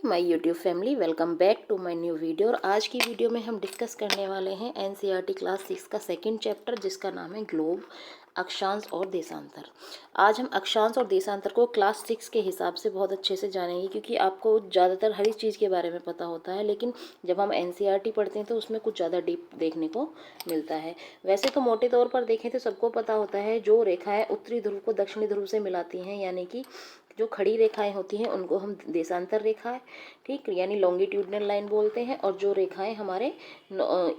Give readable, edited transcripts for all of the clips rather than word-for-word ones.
My YouTube family, welcome back to my new video. और आज की वीडियो में हम डिस्कस करने वाले हैं एनसीईआरटी क्लास 6 का सेकंड चैप्टर, जिसका नाम है ग्लोब, अक्षांश और देशांतर। आज हम अक्षांश और देशांतर को क्लास 6 के हिसाब से बहुत अच्छे से जानेंगे, क्योंकि आपको ज़्यादातर हर एक चीज़ के बारे में पता होता है, लेकिन जब हम एनसीईआरटी पढ़ते हैं तो उसमें कुछ ज़्यादा डीप देखने को मिलता है। वैसे तो मोटे तौर पर देखें तो सबको पता होता है, जो रेखाएँ उत्तरी ध्रुव को दक्षिणी ध्रुव से मिलाती हैं, यानी कि जो खड़ी रेखाएं होती हैं उनको हम देशांतर रेखाएं, ठीक, यानी लॉन्गिट्यूडनल लाइन बोलते हैं। और जो रेखाएं हमारे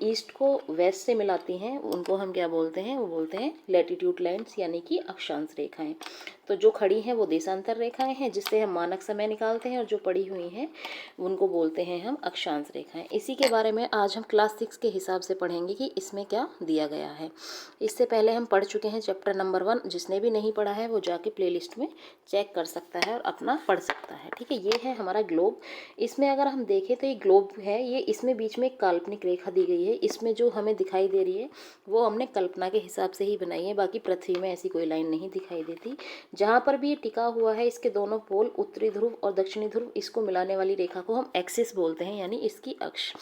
ईस्ट को वेस्ट से मिलाती हैं उनको हम क्या बोलते हैं, वो बोलते हैं लैटिट्यूड लाइन्स, यानी कि अक्षांश रेखाएं। तो जो खड़ी हैं वो देशांतर रेखाएं हैं, जिससे हम मानक समय निकालते हैं, और जो पड़ी हुई हैं उनको बोलते हैं हम अक्षांश रेखाएं। इसी के बारे में आज हम क्लास 6 के हिसाब से पढ़ेंगे कि इसमें क्या दिया गया है। इससे पहले हम पढ़ चुके हैं चैप्टर नंबर 1। जिसने भी नहीं पढ़ा है वो जाके प्लेलिस्ट में चेक कर सकता है और अपना पढ़ सकता है, ठीक है। ये है हमारा ग्लोब। इसमें अगर हम देखें तो ये ग्लोब है, ये इसमें बीच में एक काल्पनिक रेखा दी गई है। इसमें जो हमें दिखाई दे रही है वो हमने कल्पना के हिसाब से ही बनाई है, बाकी पृथ्वी में ऐसी कोई लाइन नहीं दिखाई देती। जहाँ पर भी ये टिका हुआ है, इसके दोनों पोल उत्तरी ध्रुव और दक्षिणी ध्रुव, इसको मिलाने वाली रेखा को हम एक्सिस बोलते हैं, यानी इसकी अक्ष।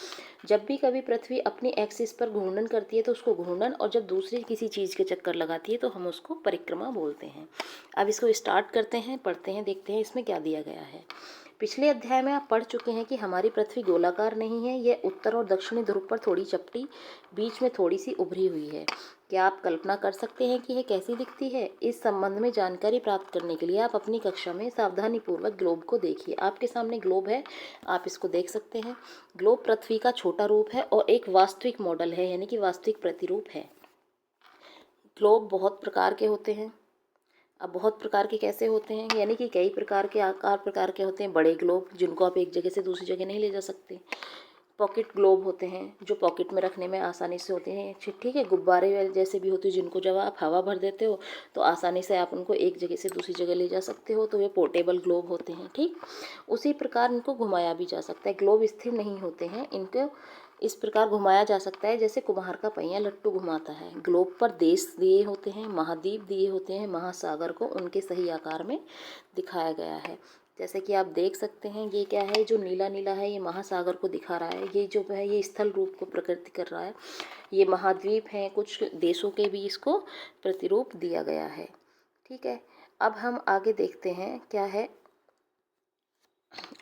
जब भी कभी पृथ्वी अपनी एक्सिस पर घूर्णन करती है तो उसको घूर्णन, और जब दूसरी किसी चीज़ के चक्कर लगाती है तो हम उसको परिक्रमा बोलते हैं। अब इसको स्टार्ट करते हैं, पढ़ते हैं, देखते हैं इसमें क्या दिया गया है। पिछले अध्याय में आप पढ़ चुके हैं कि हमारी पृथ्वी गोलाकार नहीं है, यह उत्तर और दक्षिणी ध्रुव पर थोड़ी चपटी, बीच में थोड़ी सी उभरी हुई है। क्या आप कल्पना कर सकते हैं कि यह कैसी दिखती है? इस संबंध में जानकारी प्राप्त करने के लिए आप अपनी कक्षा में सावधानीपूर्वक ग्लोब को देखिए। आपके सामने ग्लोब है, आप इसको देख सकते हैं। ग्लोब पृथ्वी का छोटा रूप है और एक वास्तविक मॉडल है, यानी कि वास्तविक प्रतिरूप है। ग्लोब बहुत प्रकार के होते हैं। अब बहुत प्रकार के कैसे होते हैं, यानी कि कई प्रकार के आकार प्रकार के होते हैं। बड़े ग्लोब, जिनको आप एक जगह से दूसरी जगह नहीं ले जा सकते। पॉकेट ग्लोब होते हैं, जो पॉकेट में रखने में आसानी से होते हैं, ठीक है। गुब्बारे जैसे भी होते हैं, जिनको जब आप हवा भर देते हो तो आसानी से आप उनको एक जगह से दूसरी जगह ले जा सकते हो, तो वे पोर्टेबल ग्लोब होते हैं, ठीक। उसी प्रकार इनको घुमाया भी जा सकता है। ग्लोब स्थिर नहीं होते हैं, इनको इस प्रकार घुमाया जा सकता है जैसे कुम्हार का पहिया लट्टू घुमाता है। ग्लोब पर देश दिए होते हैं, महाद्वीप दिए होते हैं, महासागर को उनके सही आकार में दिखाया गया है। जैसे कि आप देख सकते हैं, ये क्या है, जो नीला नीला है, ये महासागर को दिखा रहा है। ये जो है, ये स्थल रूप को प्रकृति कर रहा है। ये महाद्वीप हैं, कुछ देशों के भी इसको प्रतिरूप दिया गया है, ठीक है। अब हम आगे देखते हैं क्या है।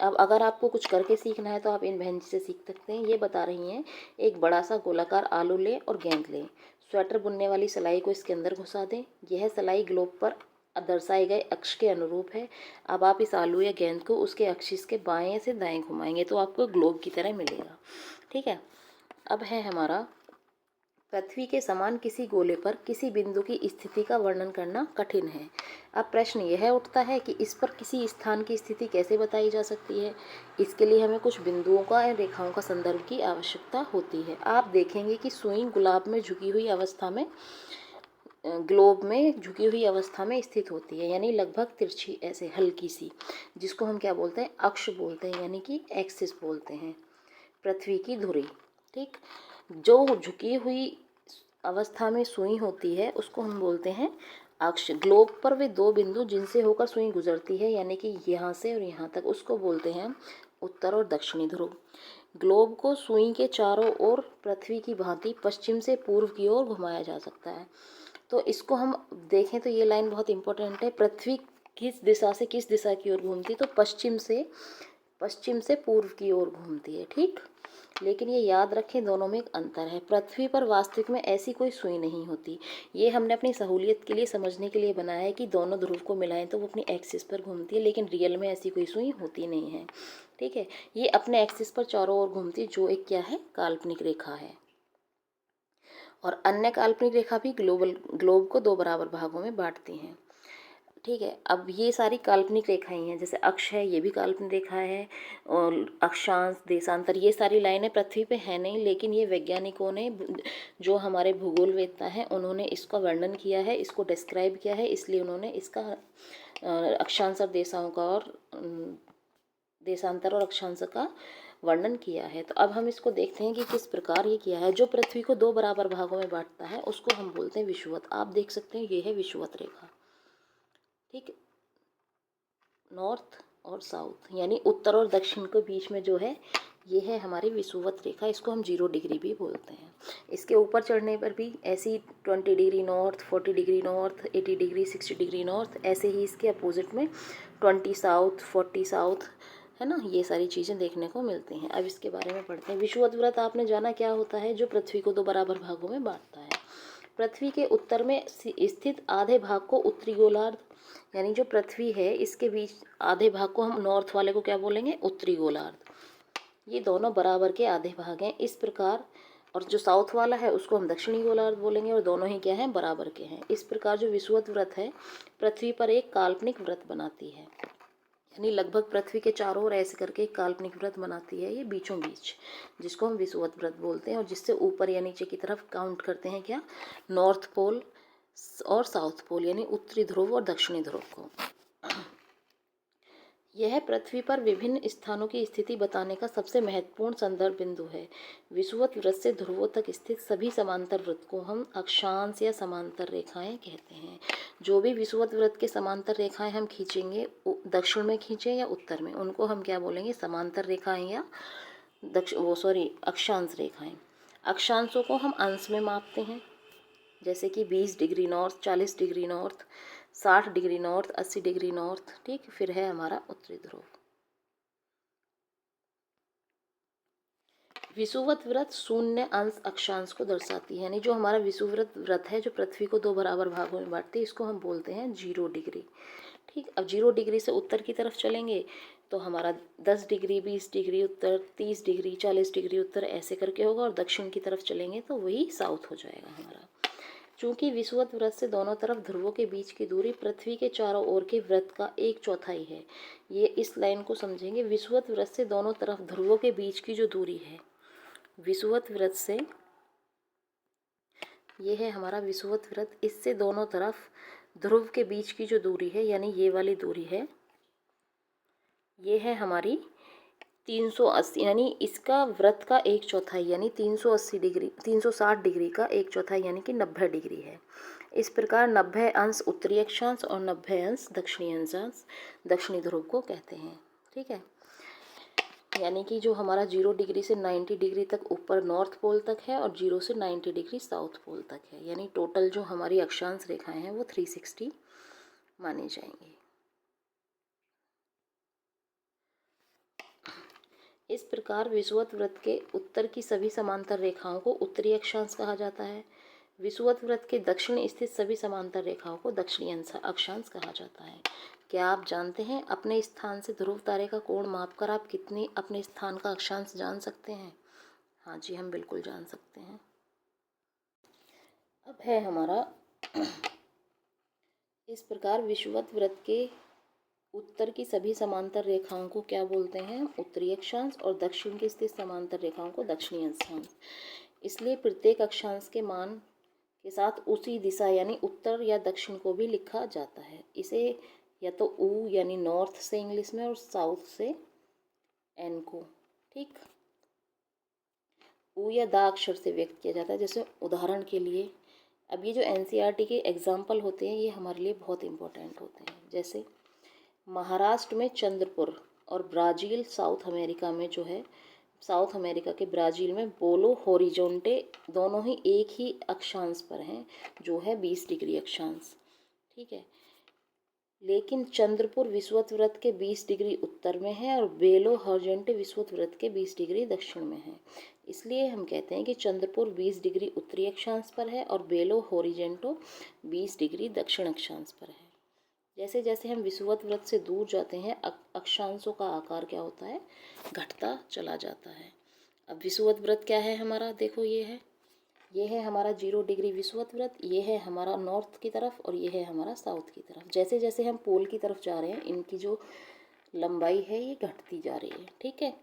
अब अगर आपको कुछ करके सीखना है तो आप इन बहन जी से सीख सकते हैं। ये बता रही हैं, एक बड़ा सा गोलाकार आलू लें और गेंद लें, स्वेटर बुनने वाली सिलाई को इसके अंदर घुसा दें। यह सिलाई ग्लोब पर दर्शाए गए अक्ष के अनुरूप है। अब आप इस आलू या गेंद को उसके अक्ष के बाएं से दाएं घुमाएंगे तो आपको ग्लोब की तरह मिलेगा, ठीक है। अब है हमारा, पृथ्वी के समान किसी गोले पर किसी बिंदु की स्थिति का वर्णन करना कठिन है। अब प्रश्न यह उठता है कि इस पर किसी स्थान की स्थिति कैसे बताई जा सकती है। इसके लिए हमें कुछ बिंदुओं का या रेखाओं का संदर्भ की आवश्यकता होती है। आप देखेंगे कि सुई गुलाब में झुकी हुई अवस्था में, ग्लोब में झुकी हुई अवस्था में स्थित होती है, यानी लगभग तिरछी, ऐसे हल्की सी, जिसको हम क्या बोलते हैं, अक्ष बोलते हैं, यानी कि एक्सिस बोलते हैं, पृथ्वी की धुरी, ठीक। जो झुकी हुई अवस्था में सुई होती है उसको हम बोलते हैं अक्ष। ग्लोब पर वे दो बिंदु जिनसे होकर सुई गुजरती है, यानी कि यहाँ से और यहाँ तक, उसको बोलते हैं उत्तर और दक्षिणी ध्रुव। ग्लोब को सुई के चारों ओर पृथ्वी की भांति पश्चिम से पूर्व की ओर घुमाया जा सकता है। तो इसको हम देखें तो ये लाइन बहुत इंपॉर्टेंट है। पृथ्वी किस दिशा से किस दिशा की ओर घूमती है, तो पश्चिम से पूर्व की ओर घूमती है, ठीक। लेकिन ये याद रखें, दोनों में एक अंतर है। पृथ्वी पर वास्तविक में ऐसी कोई सुई नहीं होती। ये हमने अपनी सहूलियत के लिए, समझने के लिए बनाया है कि दोनों ध्रुव को मिलाएं तो वो अपनी एक्सिस पर घूमती है, लेकिन रियल में ऐसी कोई सुई होती नहीं है, ठीक है। ये अपने एक्सिस पर चारों ओर घूमती है, जो एक क्या है, काल्पनिक रेखा है। और अन्य काल्पनिक रेखा भी ग्लोब को दो बराबर भागों में बांटती हैं, ठीक है। अब ये सारी काल्पनिक रेखाएं हैं, जैसे अक्ष है, ये भी काल्पनिक रेखा है, और अक्षांश, देशांतर, ये सारी लाइनें पृथ्वी पे है नहीं, लेकिन ये वैज्ञानिकों ने, जो हमारे भूगोलवेत्ता हैं, उन्होंने इसका वर्णन किया है, इसको डिस्क्राइब किया है, इसलिए उन्होंने इसका अक्षांश और देशांतर और अक्षांश का वर्णन किया है। तो अब हम इसको देखते हैं कि किस प्रकार ये किया है। जो पृथ्वी को दो बराबर भागों में बांटता है उसको हम बोलते हैं विषुवत। आप देख सकते हैं, ये है विषुवत रेखा, ठीक, नॉर्थ और साउथ, यानी उत्तर और दक्षिण के बीच में जो है ये है हमारी विषुवत रेखा। इसको हम 0 डिग्री भी बोलते हैं। इसके ऊपर चढ़ने पर भी ऐसी 20 degree north, 40 degree north, 80 degree, 60 degree north, ऐसे ही इसके अपोजिट में 20 साउथ, 40 साउथ, है ना, ये सारी चीज़ें देखने को मिलती हैं। अब इसके बारे में पढ़ते हैं। विषुवत व्रत आपने जाना क्या होता है, जो पृथ्वी को 2 बराबर भागों में बांटता है। पृथ्वी के उत्तर में स्थित आधे भाग को उत्तरी गोलार्ध, यानी जो पृथ्वी है इसके बीच आधे भाग को हम नॉर्थ वाले को क्या बोलेंगे, उत्तरी गोलार्ध। ये दोनों बराबर के आधे भाग हैं इस प्रकार, और जो साउथ वाला है उसको हम दक्षिणी गोलार्ध बोलेंगे, और दोनों ही क्या हैं, बराबर के हैं। इस प्रकार जो विषुवत व्रत है पृथ्वी पर एक काल्पनिक व्रत बनाती है, यानी लगभग पृथ्वी के चारों ओर ऐसे करके एक काल्पनिक व्रत बनाती है ये बीचों बीच, जिसको हम विषुवत व्रत बोलते हैं। और जिससे ऊपर या नीचे की तरफ काउंट करते हैं क्या, नॉर्थ पोल और साउथ पोल, यानी उत्तरी ध्रुव और दक्षिणी ध्रुव को। यह पृथ्वी पर विभिन्न स्थानों की स्थिति बताने का सबसे महत्वपूर्ण संदर्भ बिंदु है। विषुवत व्रत से ध्रुवों तक स्थित सभी समांतर व्रत को हम अक्षांश या समांतर रेखाएं कहते हैं। जो भी विषुवत व्रत के समांतर रेखाएं हम खींचेंगे, दक्षिण में खींचें या उत्तर में, उनको हम क्या बोलेंगे, समांतर रेखाएं या अक्षांश रेखाएं। अक्षांशों को हम अंश में मापते हैं, जैसे कि 20 degree north, 40 degree north, 60 degree north, 80 degree north, ठीक। फिर है हमारा उत्तरी ध्रुव। विषुवत व्रत शून्य अंश अक्षांश को दर्शाती है, यानी जो हमारा विषुवत व्रत है जो पृथ्वी को 2 बराबर भागों में बांटती है, इसको हम बोलते हैं 0 डिग्री, ठीक। अब 0 डिग्री से उत्तर की तरफ चलेंगे तो हमारा 10 डिग्री, 20 डिग्री उत्तर, 30 डिग्री, 40 डिग्री उत्तर, ऐसे करके होगा। और दक्षिण की तरफ चलेंगे तो वही साउथ हो जाएगा हमारा। चूंकि विषुवत व्रत से दोनों तरफ ध्रुवों के बीच की दूरी पृथ्वी के चारों ओर के व्रत का 1/4 है। ये इस लाइन को समझेंगे। विषुवत व्रत से दोनों तरफ ध्रुवों के बीच की जो दूरी है, विषुवत व्रत से, ये है हमारा विषुवत व्रत, इससे दोनों तरफ ध्रुव के बीच की जो दूरी है, यानी ये वाली दूरी है, ये है हमारी 380, यानी इसका व्रत का 1/4 यानी 380 डिग्री, 360 डिग्री का 1/4 यानी कि 90 डिग्री है। इस प्रकार 90 अंश उत्तरी अक्षांश और 90 अंश दक्षिणी अक्षांश, दक्षिणी ध्रुव को कहते हैं, ठीक है। यानी कि जो हमारा 0 डिग्री से 90 डिग्री तक ऊपर नॉर्थ पोल तक है, और 0 से 90 डिग्री साउथ पोल तक है, यानी टोटल जो हमारी अक्षांश रेखाएं हैं वो 360 मानी जाएंगी। इस प्रकार विषुवत व्रत के उत्तर की सभी समांतर रेखाओं को उत्तरी अक्षांश कहा जाता है। विषुवत व्रत के दक्षिण स्थित सभी समांतर रेखाओं को दक्षिणी अक्षांश कहा जाता है। क्या आप जानते हैं अपने स्थान से ध्रुव तारे का कोण मापकर आप कितनी अपने स्थान का अक्षांश जान सकते हैं? हाँ जी, हम बिल्कुल जान सकते हैं। अब है हमारा इस प्रकार विषुवत व्रत के उत्तर की सभी समांतर रेखाओं को क्या बोलते हैं? उत्तरी अक्षांश, और दक्षिण की स्थित समांतर रेखाओं को दक्षिणी अक्षांश। इसलिए प्रत्येक अक्षांश के मान के साथ उसी दिशा यानी उत्तर या दक्षिण को भी लिखा जाता है। इसे या तो ऊ यानी नॉर्थ से इंग्लिश में, और साउथ से एन को, ठीक, ऊ या दा अक्षर से व्यक्त किया जाता है। जैसे उदाहरण के लिए, अब ये जो एनसीईआरटी के एग्जाम्पल होते हैं ये हमारे लिए बहुत इंपॉर्टेंट होते हैं। जैसे महाराष्ट्र में चंद्रपुर, और ब्राज़ील साउथ अमेरिका में जो है, साउथ अमेरिका के ब्राज़ील में बोलो होरिजोंटे, दोनों ही एक ही अक्षांश पर हैं, जो है 20 डिग्री अक्षांश, ठीक है। लेकिन चंद्रपुर विषुवत व्रत के 20 डिग्री उत्तर में है, और बेलो होरिजोंटे विषुवत व्रत के 20 डिग्री दक्षिण में है। इसलिए हम कहते हैं कि चंद्रपुर 20 डिग्री उत्तरी अक्षांश पर है, और बेलो होरिजेंटो 20 डिग्री दक्षिण अक्षांश पर है। जैसे जैसे हम विषुवत व्रत से दूर जाते हैं, अक्षांशों का आकार क्या होता है? घटता चला जाता है। अब विषुवत व्रत क्या है हमारा? देखो ये है हमारा 0 डिग्री विषुवत व्रत, ये है हमारा नॉर्थ की तरफ, और ये है हमारा साउथ की तरफ। जैसे जैसे हम पोल की तरफ जा रहे हैं, इनकी जो लंबाई है ये घटती जा रही है, ठीक है।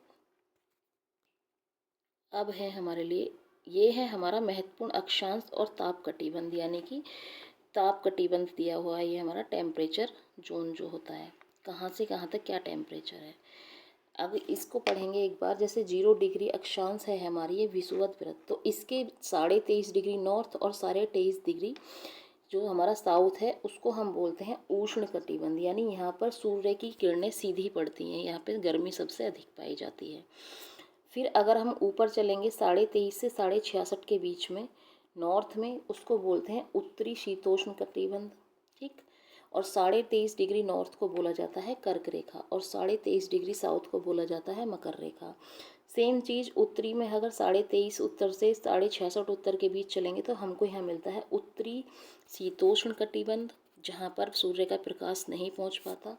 अब है हमारे लिए, ये है हमारा महत्वपूर्ण अक्षांश और ताप कटिबंध, यानी कि ताप कटिबंध दिया हुआ है। ये हमारा टेम्परेचर जोन जो होता है, कहाँ से कहाँ तक क्या टेम्परेचर है। अब इसको पढ़ेंगे एक बार। जैसे 0 डिग्री अक्षांश है हमारी ये विषुवत व्रत, तो इसके 23.5 डिग्री नॉर्थ और 23.5 डिग्री जो हमारा साउथ है उसको हम बोलते हैं उष्ण कटिबंध, यानी यहाँ पर सूर्य की किरणें सीधी पड़ती हैं, यहाँ पे गर्मी सबसे अधिक पाई जाती है। फिर अगर हम ऊपर चलेंगे 23.5 से 66.5 के बीच में नॉर्थ में, उसको बोलते हैं उत्तरी शीतोष्ण कटिबंध। ठीक, और 23.5 डिग्री नॉर्थ को बोला जाता है कर्क रेखा, और 23.5 डिग्री साउथ को बोला जाता है मकर रेखा। सेम चीज़ उत्तरी में अगर 23.5 उत्तर से 66.5 उत्तर के बीच चलेंगे तो हमको यहाँ मिलता है उत्तरी शीतोष्ण कटिबंध, जहाँ पर सूर्य का प्रकाश नहीं पहुँच पाता।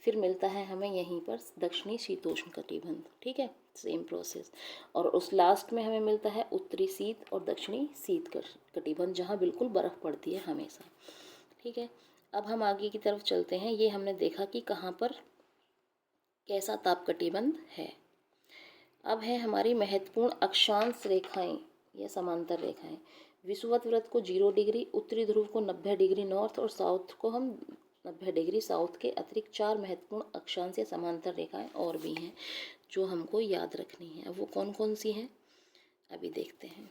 फिर मिलता है हमें यहीं पर दक्षिणी शीतोष्ण कटिबंध। ठीक है, सेम प्रोसेस। और उस लास्ट में हमें मिलता है उत्तरी शीत और दक्षिणी शीत कटिबंध, जहाँ बिल्कुल बर्फ़ पड़ती है हमेशा। ठीक है, अब हम आगे की तरफ चलते हैं। ये हमने देखा कि कहाँ पर कैसा ताप कटिबंध है। अब है हमारी महत्वपूर्ण अक्षांश रेखाएं या समांतर रेखाएं। विषुवत वृत्त को 0 डिग्री, उत्तरी ध्रुव को 90 डिग्री नॉर्थ और साउथ को हम 90 डिग्री साउथ के अतिरिक्त 4 महत्वपूर्ण अक्षांश या समांतर रेखाएं और भी हैं जो हमको याद रखनी है। अब वो कौन कौन सी हैं अभी देखते हैं।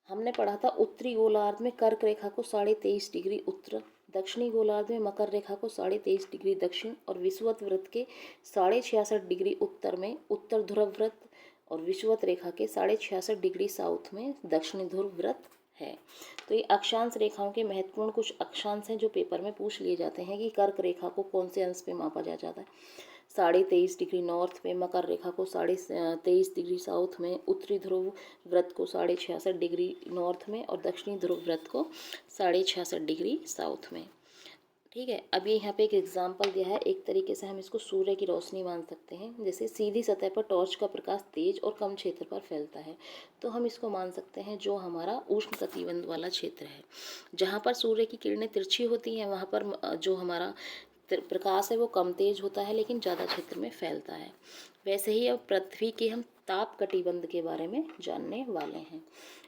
हमने पढ़ा था उत्तरी गोलार्ध में कर्क रेखा को 23.5 डिग्री उत्तर, दक्षिणी गोलार्ध में मकर रेखा को 23.5 डिग्री दक्षिण और विषुवत वृत्त के 66.5 डिग्री उत्तर में उत्तर ध्रुव वृत्त और विषुवत रेखा के 66.5 डिग्री साउथ में दक्षिणी ध्रुव वृत्त है। तो ये अक्षांश रेखाओं के महत्वपूर्ण कुछ अक्षांश हैं जो पेपर में पूछ लिए जाते हैं कि कर्क रेखा को कौन से अंश पे मापा जाता है। 23.5 डिग्री नॉर्थ में, मकर रेखा को 23.5 डिग्री साउथ में, उत्तरी ध्रुव व्रत को 66.5 डिग्री नॉर्थ में और दक्षिणी ध्रुव व्रत को 66.5 डिग्री साउथ में। ठीक है, अब ये यहाँ पे एक एग्जाम्पल दिया है। एक तरीके से हम इसको सूर्य की रोशनी मान सकते हैं। जैसे सीधी सतह पर टॉर्च का प्रकाश तेज और कम क्षेत्र पर फैलता है, तो हम इसको मान सकते हैं जो हमारा उष्ण कटिबंध वाला क्षेत्र है। जहाँ पर सूर्य की किरणें तिरछी होती हैं वहाँ पर जो हमारा प्रकाश है वो कम तेज होता है लेकिन ज़्यादा क्षेत्र में फैलता है। वैसे ही अब पृथ्वी के हम ताप कटिबंध के बारे में जानने वाले हैं।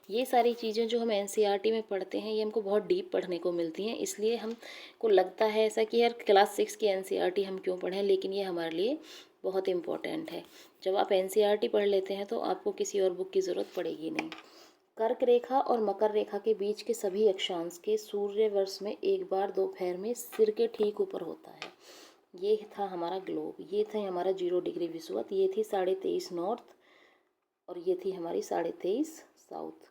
ये सारी चीज़ें जो हम एनसीईआरटी में पढ़ते हैं ये हमको बहुत डीप पढ़ने को मिलती हैं, इसलिए हमको लगता है ऐसा कि यार क्लास 6 की एनसीईआरटी हम क्यों पढ़ें, लेकिन ये हमारे लिए बहुत इम्पोर्टेंट है। जब आप एनसीईआरटी पढ़ लेते हैं तो आपको किसी और बुक की ज़रूरत पड़ेगी नहीं। कर्क रेखा और मकर रेखा के बीच के सभी अक्षांश के सूर्य वर्ष में एक बार दोपहर में सिर के ठीक ऊपर होता है। ये था हमारा ग्लोब, ये था हमारा 0 डिग्री विषुवत, ये थी 23.5 नॉर्थ और ये थी हमारी 23.5 साउथ।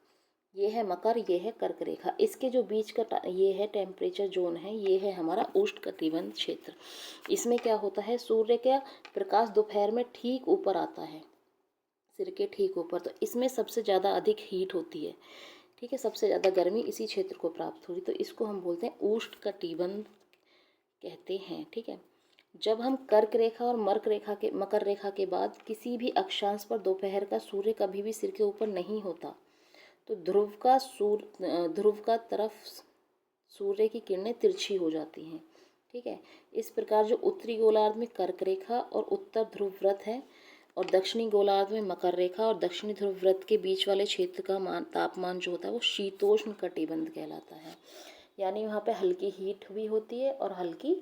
ये है मकर, ये है कर्क रेखा। इसके जो बीच का ये है टेम्परेचर जोन है, ये है हमारा उष्ण कटिबंध क्षेत्र। इसमें क्या होता है, सूर्य का प्रकाश दोपहर में ठीक ऊपर आता है, सिर के ठीक ऊपर, तो इसमें सबसे ज़्यादा अधिक हीट होती है। ठीक है, सबसे ज़्यादा गर्मी इसी क्षेत्र को प्राप्त होगी, तो इसको हम बोलते हैं उष्ण कटिबंध कहते हैं। ठीक है, जब हम कर्क रेखा और मकर रेखा के बाद किसी भी अक्षांश पर दोपहर का सूर्य कभी भी सिर के ऊपर नहीं होता, तो ध्रुव का तरफ सूर्य की किरणें तिरछी हो जाती हैं। ठीक है, इस प्रकार जो उत्तरी गोलार्ध में कर्क रेखा और उत्तर ध्रुव व्रत है और दक्षिणी गोलार्ध में मकर रेखा और दक्षिणी ध्रुव व्रत के बीच वाले क्षेत्र का तापमान जो होता है वो शीतोष्ण कटिबंध कहलाता है। यानी वहाँ पे हल्की हीट भी होती है और हल्की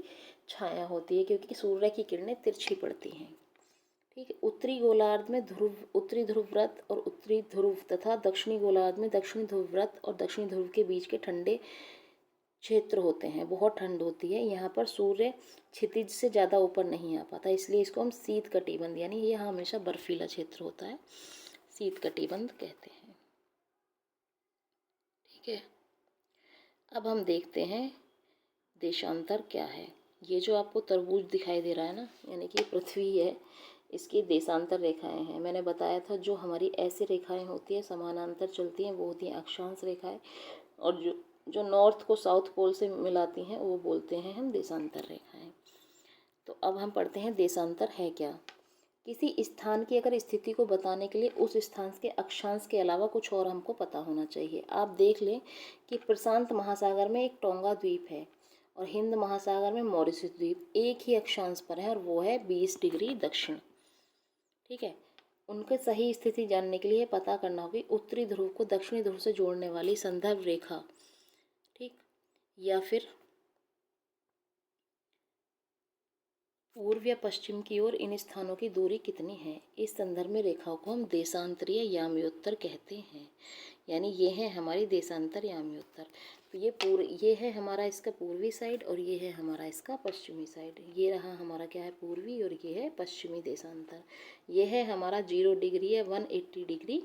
छाया होती है क्योंकि सूर्य की किरणें तिरछी पड़ती हैं। ठीक है, उत्तरी गोलार्ध में उत्तरी ध्रुव व्रत और उत्तरी ध्रुव तथा दक्षिणी गोलार्ध में दक्षिणी ध्रुव व्रत और दक्षिणी ध्रुव के बीच के ठंडे क्षेत्र होते हैं। बहुत ठंड होती है यहाँ पर, सूर्य क्षितिज से ज़्यादा ऊपर नहीं आ पाता, इसलिए इसको हम शीत कटिबंध यानी ये हमेशा बर्फीला क्षेत्र होता है, शीत कटिबंध कहते हैं। ठीक है, अब हम देखते हैं देशांतर क्या है। ये जो आपको तरबूज दिखाई दे रहा है ना, यानी कि पृथ्वी है, इसकी देशांतर रेखाएं हैं। मैंने बताया था जो हमारी ऐसी रेखाएं होती है समानांतर चलती हैं वो होती हैं अक्षांश रेखाएं, और जो नॉर्थ को साउथ पोल से मिलाती हैं वो बोलते हैं हम देशांतर रेखाएं। तो अब हम पढ़ते हैं देशांतर है क्या। किसी स्थान की अगर स्थिति को बताने के लिए उस स्थान के अक्षांश के अलावा कुछ और हमको पता होना चाहिए। आप देख लें कि प्रशांत महासागर में एक टोंगा द्वीप है और हिंद महासागर में मॉरिशस द्वीप एक ही अक्षांश पर है और वो है 20 डिग्री दक्षिण। ठीक है, उनके सही स्थिति जानने के लिए पता करना होगी उत्तरी ध्रुव को दक्षिणी ध्रुव से जोड़ने वाली संदर्भ रेखा, ठीक, या फिर पूर्व या पश्चिम की ओर इन स्थानों की दूरी कितनी है? इस संदर्भ में रेखाओं को हम देशांतरीय याम्योत्तर कहते हैं, यानी ये है हमारी देशांतर याम्योत्तर। तो ये है हमारा इसका पूर्वी साइड और ये है हमारा इसका पश्चिमी साइड। ये रहा हमारा क्या है, पूर्वी, और ये है पश्चिमी देशांतर। ये है हमारा 0 डिग्री या 180 डिग्री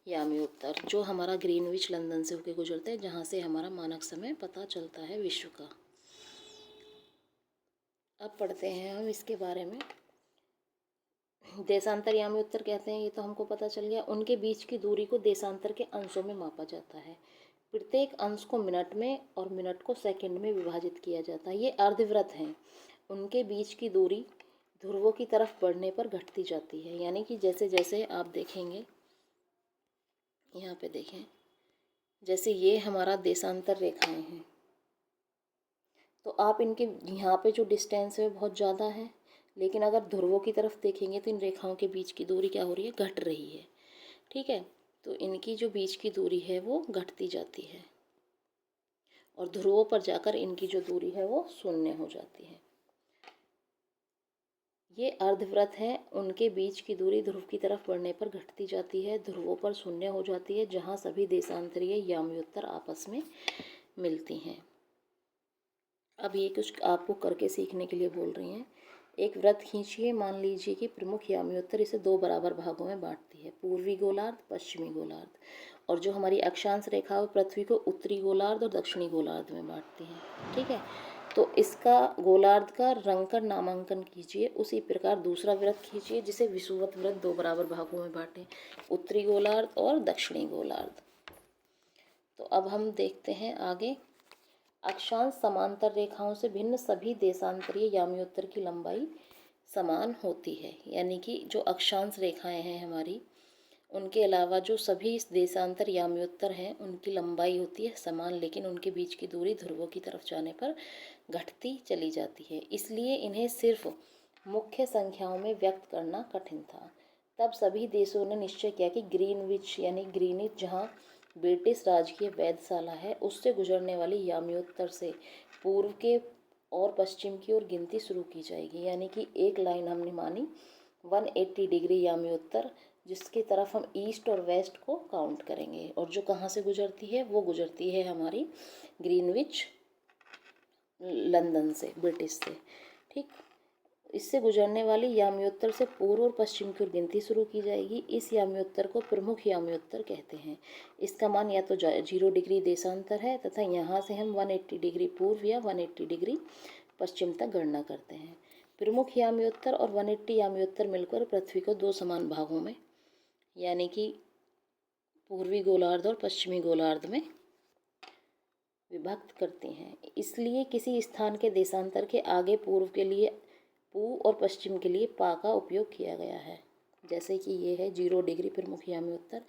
याम्योत्तर, जो हमारा ग्रीनविच लंदन से होकर गुजरता है, जहाँ से हमारा मानक समय पता चलता है विश्व का। अब पढ़ते हैं हम इसके बारे में। देशांतर याम्योत्तर कहते हैं, ये तो हमको पता चल गया। उनके बीच की दूरी को देशांतर के अंशों में मापा जाता है। प्रत्येक अंश को मिनट में और मिनट को सेकंड में विभाजित किया जाता है। ये अर्धवृत्त हैं। उनके बीच की दूरी ध्रुवों की तरफ बढ़ने पर घटती जाती है, यानी कि जैसे जैसे आप देखेंगे, यहाँ पे देखें, जैसे ये हमारा देशांतर रेखाएं हैं, तो आप इनके यहाँ पे जो डिस्टेंस है बहुत ज़्यादा है, लेकिन अगर ध्रुवों की तरफ देखेंगे तो इन रेखाओं के बीच की दूरी क्या हो रही है, घट रही है। ठीक है, तो इनकी जो बीच की दूरी है वो घटती जाती है और ध्रुवों पर जाकर इनकी जो दूरी है वो शून्य हो जाती है। ये अर्धवृत्त है, उनके बीच की दूरी ध्रुव की तरफ बढ़ने पर घटती जाती है, ध्रुवों पर शून्य हो जाती है, जहाँ सभी देशांतरीय याम्योत्तर आपस में मिलती हैं। अब ये कुछ आपको करके सीखने के लिए बोल रही हैं। एक वृत्त खींचिए, मान लीजिए कि प्रमुख याम्योत्तर इसे 2 बराबर भागों में बांटती है, पूर्वी गोलार्ध, पश्चिमी गोलार्ध, और जो हमारी अक्षांश रेखा है पृथ्वी को उत्तरी गोलार्ध और दक्षिणी गोलार्ध में बांटती है। ठीक है, तो इसका गोलार्ध का रंग कर नामांकन कीजिए। उसी प्रकार दूसरा वृत्त खींचिए जिसे विषुवत वृत्त 2 बराबर भागों में बांटे, उत्तरी गोलार्ध और दक्षिणी गोलार्ध। तो अब हम देखते हैं आगे। अक्षांश समांतर रेखाओं से भिन्न सभी देशांतरीय याम्योत्तर की लंबाई समान होती है, यानी कि जो अक्षांश रेखाएं हैं हमारी, उनके अलावा जो सभी इस देशांतर याम्योत्तर हैं उनकी लंबाई होती है समान, लेकिन उनके बीच की दूरी ध्रुवों की तरफ जाने पर घटती चली जाती है। इसलिए इन्हें सिर्फ मुख्य संख्याओं में व्यक्त करना कठिन था। तब सभी देशों ने निश्चय किया कि ग्रीनविच यानी ग्रीनिच, जहाँ ब्रिटिश राजकीय वेधशाला है, उससे गुजरने वाली याम्योत्तर से पूर्व के और पश्चिम की ओर गिनती शुरू की जाएगी। यानी कि एक लाइन हमने मानी 180 डिग्री याम्योत्तर, जिसकी तरफ हम ईस्ट और वेस्ट को काउंट करेंगे, और जो कहाँ से गुजरती है, वो गुजरती है हमारी ग्रीनविच लंदन से, ब्रिटिश से। ठीक, इससे गुजरने वाली याम्योत्तर से पूर्व और पश्चिम की ओर गिनती शुरू की जाएगी। इस याम्योत्तर को प्रमुख याम्योत्तर कहते हैं। इसका मान या तो 0 डिग्री देशांतर है तथा यहाँ से हम 180 डिग्री पूर्व या 180 डिग्री पश्चिम तक गणना करते हैं। प्रमुख याम्योत्तर और 180 याम्योत्तर मिलकर पृथ्वी को 2 समान भागों में, यानी कि पूर्वी गोलार्ध और पश्चिमी गोलार्ध में विभक्त करती हैं। इसलिए किसी स्थान के देशांतर के आगे पूर्व के लिए पूर्व और पश्चिम के लिए पा का उपयोग किया गया है। जैसे कि ये है 0 डिग्री प्रमुख याम्योत्तर,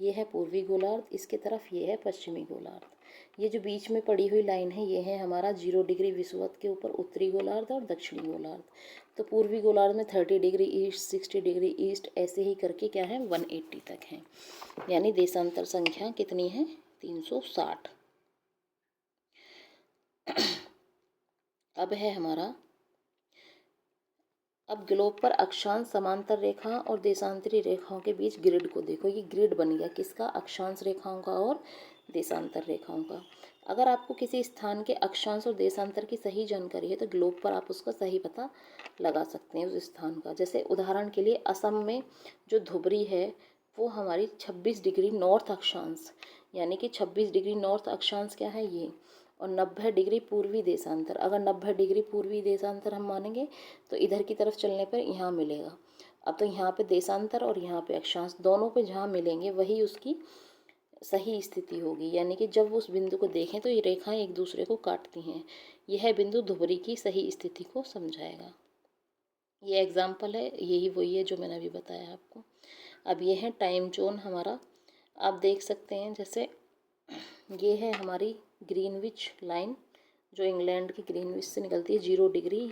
ये है पूर्वी गोलार्ध, इसके तरफ ये है पश्चिमी गोलार्ध। ये जो बीच में पड़ी हुई लाइन है, ये है हमारा 0 डिग्री विषुवत के ऊपर उत्तरी गोलार्ध और दक्षिणी गोलार्ध। तो पूर्वी गोलार्ध में 30 डिग्री ईस्ट, 60 डिग्री ईस्ट, ऐसे ही करके क्या है 180 तक है। यानी देशांतर संख्या कितनी है, 360। अब है हमारा, अब ग्लोब पर अक्षांश समांतर रेखा और देशांतरी रेखाओं के बीच ग्रिड को देखो। ये ग्रिड बन गया किसका, अक्षांश रेखाओं का और देशांतर रेखाओं का। अगर आपको किसी स्थान के अक्षांश और देशांतर की सही जानकारी है तो ग्लोब पर आप उसका सही पता लगा सकते हैं उस स्थान का। जैसे उदाहरण के लिए असम में जो धुबरी है वो हमारी 26 डिग्री नॉर्थ अक्षांश, यानी कि 26 डिग्री नॉर्थ अक्षांश क्या है ये, और 90 डिग्री पूर्वी देशांतर। अगर 90 डिग्री पूर्वी देशांतर हम मानेंगे तो इधर की तरफ चलने पर यहाँ मिलेगा। अब तो यहाँ पे देशांतर और यहाँ पे अक्षांश दोनों पे जहाँ मिलेंगे वही उसकी सही स्थिति होगी। यानी कि जब उस बिंदु को देखें तो ये रेखाएं एक दूसरे को काटती हैं। यह बिंदु धुबरी की सही स्थिति को समझाएगा। ये एग्जाम्पल है, यही वही है जो मैंने अभी बताया आपको। अब ये है टाइम जोन हमारा, आप देख सकते हैं। जैसे ये है हमारी ग्रीनविच लाइन जो इंग्लैंड की ग्रीनविच से निकलती है, 0 डिग्री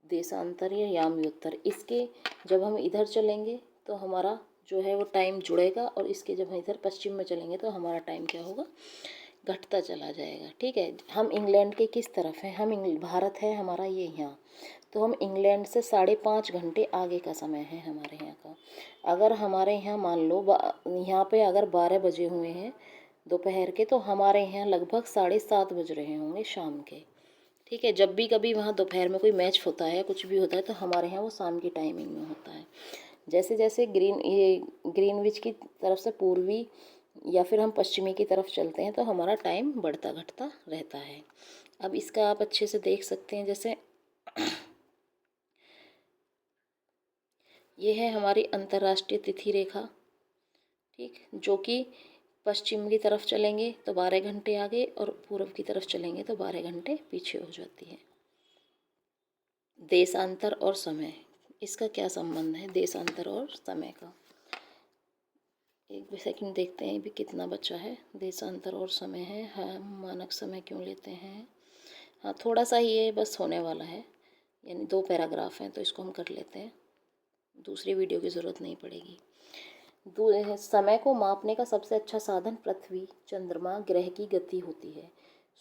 देशांतर या याम्योत्तर। इसके जब हम इधर चलेंगे तो हमारा जो है वो टाइम जुड़ेगा, और इसके जब हम इधर पश्चिम में चलेंगे तो हमारा टाइम क्या होगा, घटता चला जाएगा। ठीक है, हम इंग्लैंड के किस तरफ हैं, हम भारत है हमारा ये यहाँ, तो हम इंग्लैंड से 5.5 घंटे आगे का समय है हमारे यहाँ का। अगर हमारे यहाँ मान लो यहाँ पे अगर 12 बजे हुए हैं दोपहर के, तो हमारे यहाँ लगभग 7:30 बज रहे होंगे शाम के। ठीक है, जब भी कभी वहाँ दोपहर में कोई मैच होता है, कुछ भी होता है, तो हमारे यहाँ वो शाम की टाइमिंग में होता है। जैसे जैसे ग्रीनविच की तरफ से पूर्वी या फिर हम पश्चिमी की तरफ चलते हैं तो हमारा टाइम बढ़ता घटता रहता है। अब इसका आप अच्छे से देख सकते हैं, जैसे ये है हमारी अंतर्राष्ट्रीय तिथि रेखा। ठीक, जो कि पश्चिम की तरफ चलेंगे तो 12 घंटे आगे और पूर्व की तरफ चलेंगे तो 12 घंटे पीछे हो जाती है। देशांतर और समय, इसका क्या संबंध है देशांतर और समय का? एक सेकंड देखते हैं भी कितना बचा है। देशांतर और समय है, हाँ मानक समय क्यों लेते हैं। हाँ थोड़ा सा ही है, बस होने वाला है, यानी 2 पैराग्राफ हैं तो इसको हम कर लेते हैं, दूसरी वीडियो की ज़रूरत नहीं पड़ेगी। समय को मापने का सबसे अच्छा साधन पृथ्वी, चंद्रमा, ग्रह की गति होती है।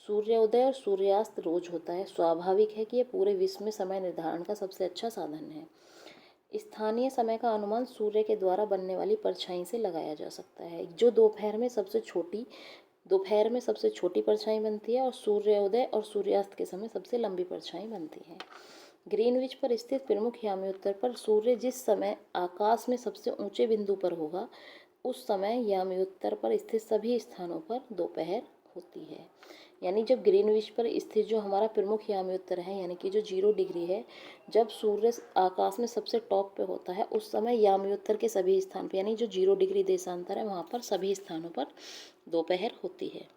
सूर्योदय और सूर्यास्त रोज होता है। स्वाभाविक है कि यह पूरे विश्व में समय निर्धारण का सबसे अच्छा साधन है। स्थानीय समय का अनुमान सूर्य के द्वारा बनने वाली परछाई से लगाया जा सकता है, जो दोपहर में सबसे छोटी परछाई बनती है और सूर्योदय और सूर्यास्त के समय सबसे लंबी परछाई बनती है। ग्रीनविच पर स्थित प्रमुख यामी पर सूर्य जिस समय आकाश में सबसे ऊंचे बिंदु पर होगा, उस समय यामी पर स्थित सभी स्थानों पर दोपहर होती है। यानी जब ग्रीनविच पर स्थित जो हमारा प्रमुख यामी है, यानी कि जो 0 डिग्री है, जब सूर्य आकाश में सबसे टॉप पे होता है, उस समय यामी के सभी स्थान पर, यानी जो 0 डिग्री देशांतर है वहाँ पर सभी स्थानों पर दोपहर होती है।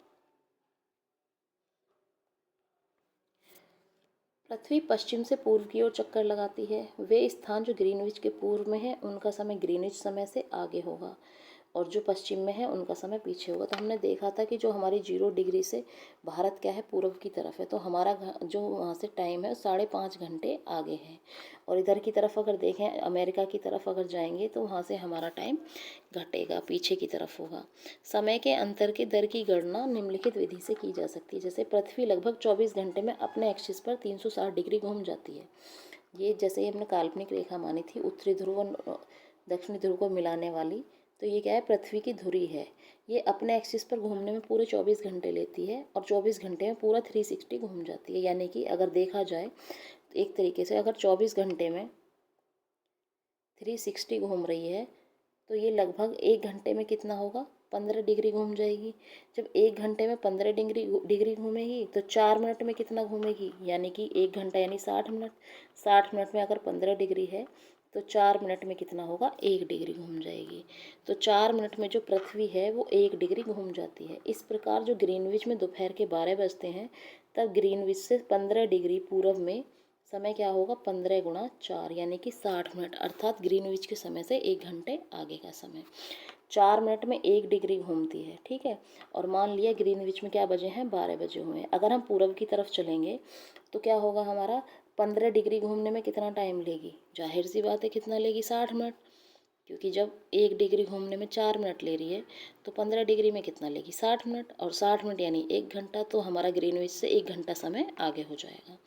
पृथ्वी पश्चिम से पूर्व की ओर चक्कर लगाती है। वे स्थान जो ग्रीनविच के पूर्व में है उनका समय ग्रीनविच समय से आगे होगा और जो पश्चिम में है उनका समय पीछे होगा। तो हमने देखा था कि जो हमारी 0 डिग्री से भारत क्या है, पूर्व की तरफ है, तो हमारा जो वहाँ से टाइम है 5.5 घंटे आगे है। और इधर की तरफ अगर देखें, अमेरिका की तरफ अगर जाएंगे तो वहाँ से हमारा टाइम घटेगा, पीछे की तरफ होगा। समय के अंतर के दर की गणना निम्नलिखित विधि से की जा सकती है। जैसे पृथ्वी लगभग 24 घंटे में अपने एक्सिस पर 360 डिग्री घूम जाती है। ये जैसे हमने काल्पनिक रेखा मानी थी, उत्तरी ध्रुव और दक्षिणी ध्रुव को मिलाने वाली, तो ये क्या है, पृथ्वी की धुरी है। ये अपने एक्सिस पर घूमने में पूरे 24 घंटे लेती है और 24 घंटे में पूरा 360 घूम जाती है। यानी कि अगर देखा जाए तो एक तरीके से अगर 24 घंटे में 360 घूम रही है तो ये लगभग 1 घंटे में कितना होगा, 15 डिग्री घूम जाएगी। जब 1 घंटे में 15 डिग्री घूमेगी तो 4 मिनट में कितना घूमेगी, यानी कि 1 घंटा यानी 60 मिनट। 60 मिनट में अगर 15 डिग्री है तो 4 मिनट में कितना होगा, 1 डिग्री घूम जाएगी। तो 4 मिनट में जो पृथ्वी है वो 1 डिग्री घूम जाती है। इस प्रकार जो ग्रीनविच में दोपहर के 12 बजते हैं, तब ग्रीनविच से 15 डिग्री पूर्व में समय क्या होगा, 15 गुणा 4 यानी कि 60 मिनट, अर्थात ग्रीनविच के समय से 1 घंटे आगे का समय। 4 मिनट में 1 डिग्री घूमती है। ठीक है, और मान लिया ग्रीनविच में क्या बजे हैं, 12 बजे हुए हैं। अगर हम पूर्व की तरफ चलेंगे तो क्या होगा, हमारा 15 डिग्री घूमने में कितना टाइम लेगी, जाहिर सी बात है कितना लेगी, 60 मिनट। क्योंकि जब 1 डिग्री घूमने में 4 मिनट ले रही है तो 15 डिग्री में कितना लेगी, 60 मिनट, और 60 मिनट यानी 1 घंटा, तो हमारा ग्रीनविच से 1 घंटा समय आगे हो जाएगा।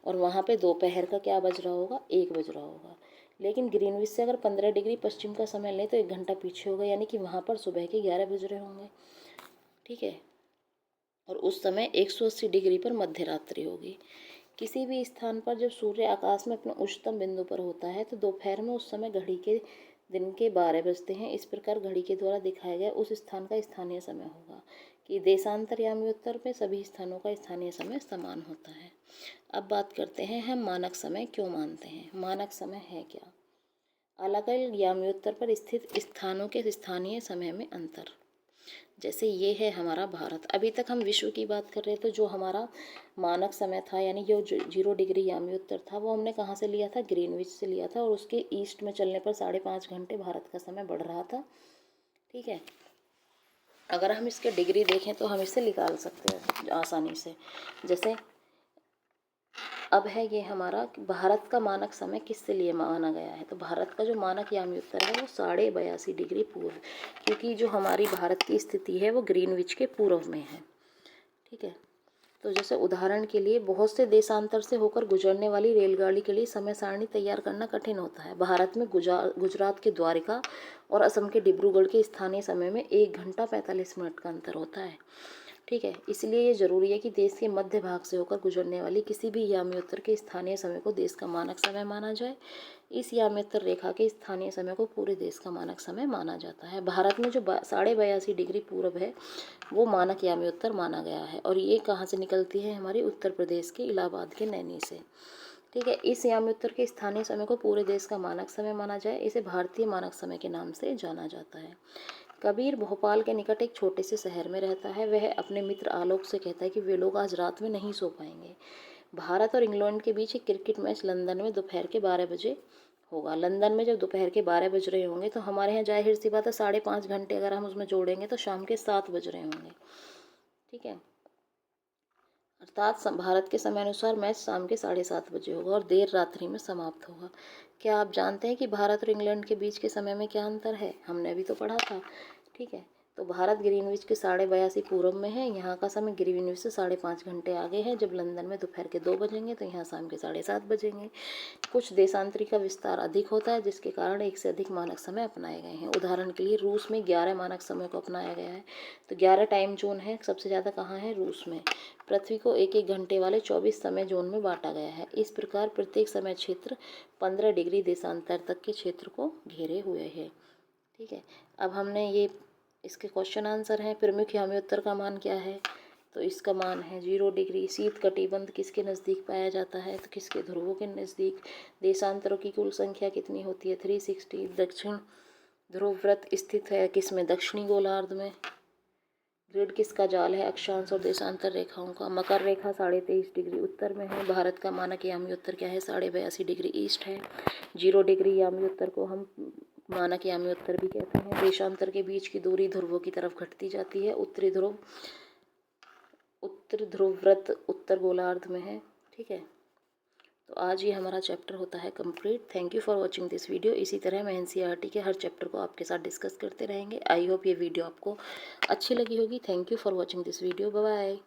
और वहाँ पे दोपहर का क्या बज रहा होगा, 1 बज रहा होगा। लेकिन ग्रीनविच से अगर 15 डिग्री पश्चिम का समय लें तो 1 घंटा पीछे होगा, यानी कि वहाँ पर सुबह के 11 बज रहे होंगे। ठीक है, और उस समय 180 डिग्री पर मध्य रात्रि होगी। किसी भी स्थान पर जब सूर्य आकाश में अपने उच्चतम बिंदु पर होता है तो दोपहर में उस समय घड़ी के दिन के 12 बजते हैं। इस प्रकार घड़ी के द्वारा दिखाया गया उस स्थान का स्थानीय समय होगा कि देशांतर यामी उत्तर में सभी स्थानों का स्थानीय समय समान होता है। अब बात करते हैं हम मानक समय क्यों मानते हैं। मानक समय है क्या, अलग अलग यामी उत्तर पर स्थित स्थानों के स्थानीय समय में अंतर। जैसे ये है हमारा भारत, अभी तक हम विश्व की बात कर रहे थे। जो हमारा मानक समय था, यानी जो 0 डिग्री यामी उत्तर था, वो हमने कहाँ से लिया था, ग्रीनविच से लिया था, और उसके ईस्ट में चलने पर 5.5 घंटे भारत का समय बढ़ रहा था। ठीक है, अगर हम इसके डिग्री देखें तो हम इसे निकाल सकते हैं आसानी से। जैसे अब है ये हमारा भारत का मानक समय किससे लिए माना गया है, तो भारत का जो मानक यामी उत्तर है वो 82.5 डिग्री पूर्व, क्योंकि जो हमारी भारत की स्थिति है वो ग्रीनविच के पूर्व में है। ठीक है, तो जैसे उदाहरण के लिए बहुत से देशांतर से होकर गुजरने वाली रेलगाड़ी के लिए समय सारणी तैयार करना कठिन होता है। भारत में गुजरात के द्वारका और असम के डिब्रूगढ़ के स्थानीय समय में 1 घंटा 45 मिनट का अंतर होता है। ठीक है, इसलिए ये जरूरी है कि देश के मध्य भाग से होकर गुजरने वाली किसी भी यामी के स्थानीय समय को देश का मानक समय माना जाए। इस यामी रेखा के स्थानीय समय को पूरे देश का मानक समय माना जाता है। भारत में जो 82.5 डिग्री पूरब है वो मानक यामी माना गया है, और ये कहाँ से निकलती है, हमारे उत्तर प्रदेश के इलाहाबाद के नैनी से। ठीक है, इस यामी के स्थानीय समय को पूरे देश का मानक समय माना जाए, इसे भारतीय मानक समय के नाम से जाना जाता है। कबीर भोपाल के निकट एक छोटे से शहर में रहता है। वह अपने मित्र आलोक से कहता है कि वे लोग आज रात में नहीं सो पाएंगे। भारत और इंग्लैंड के बीच एक क्रिकेट मैच लंदन में दोपहर के 12 बजे होगा। लंदन में जब दोपहर के 12 बज रहे होंगे तो हमारे यहाँ जाहिर सी बात है 5.5 घंटे अगर हम उसमें जोड़ेंगे तो शाम के 7 बज रहे होंगे। ठीक है, अर्थात भारत के समय अनुसार मैच शाम के 7:30 बजे होगा और देर रात्रि में समाप्त होगा। क्या आप जानते हैं कि भारत और इंग्लैंड के बीच के समय में क्या अंतर है? हमने अभी तो पढ़ा था। ठीक है, तो भारत ग्रीनविच के 82.5 पूरब में है। यहाँ का समय ग्रीनविच से 5.5 घंटे आगे है। जब लंदन में दोपहर के 2 बजेंगे तो यहाँ शाम के 7:30 बजेंगे। कुछ देशांतरी का विस्तार अधिक होता है जिसके कारण एक से अधिक मानक समय अपनाए गए हैं। उदाहरण के लिए रूस में 11 मानक समय को अपनाया गया है। तो 11 टाइम जोन है, सबसे ज़्यादा कहाँ है? रूस में। पृथ्वी को 1-1 घंटे वाले 24 समय जोन में बांटा गया है। इस प्रकार प्रत्येक समय क्षेत्र 15 डिग्री देशांतर तक के क्षेत्र को घेरे हुए है। ठीक है, अब हमने ये इसके क्वेश्चन आंसर हैं। प्रमुख यामी का मान क्या है? तो इसका मान है 0 डिग्री। शीत कटिबंध किसके नज़दीक पाया जाता है? तो किसके ध्रुवों के नज़दीक। देशांतरों की कुल संख्या कितनी होती है? 360। दक्षिण ध्रुव व्रत स्थित है किसमें? दक्षिणी गोलार्ध में। ग्रिड किसका जाल है? अक्षांश और देशांतर रेखाओं का। मकर रेखा 23.5 डिग्री उत्तर में है। भारत का मानक यामी उत्तर क्या है? 82.5 डिग्री ईस्ट है। 0 डिग्री यामी उत्तर को हम मानक यामी उत्तर भी कहते हैं। देशांतर के बीच की दूरी ध्रुवों की तरफ घटती जाती है। उत्तर ध्रुव व्रत उत्तर गोलार्ध में है। ठीक है, तो आज ये हमारा चैप्टर होता है complete. Thank you for watching this video. इसी तरह मैं एनसीईआरटी के हर चैप्टर को आपके साथ डिस्कस करते रहेंगे। आई होप ये वीडियो आपको अच्छी लगी होगी। Thank you for watching this video. Bye bye.